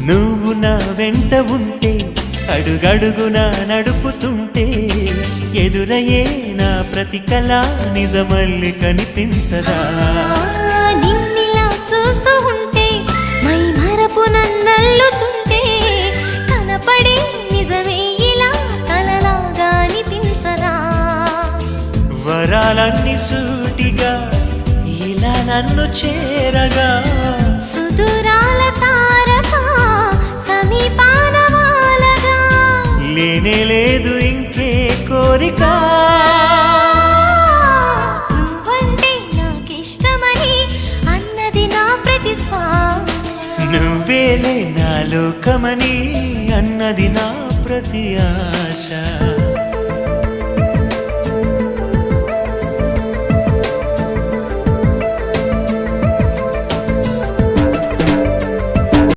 నువ్వు నా వెంట ఉంటే అడుగడుగునా నడుపుతుంటే ఎదురయ్యే నా ప్రతి కళ నిజమల్లి కనిపించదా నిన్నిలా చూస్తూ ఉంటే మై మరపు నన్నల్లుతుంటే కనపడే నిజమే ఇలా కలలాగా అనిపించదా వరాలన్నీ సూటిగా ఇలా నన్ను చేరగా సుదూరాల తారక సమీపాన వాలగా లేనే లేదు ఇంకే కోరిక నువ్వంటే నాకిష్టమని అన్నది నా ప్రతి శ్వాస నువ్వేలే నా లోకమని అన్నది నా ప్రతి ఆశ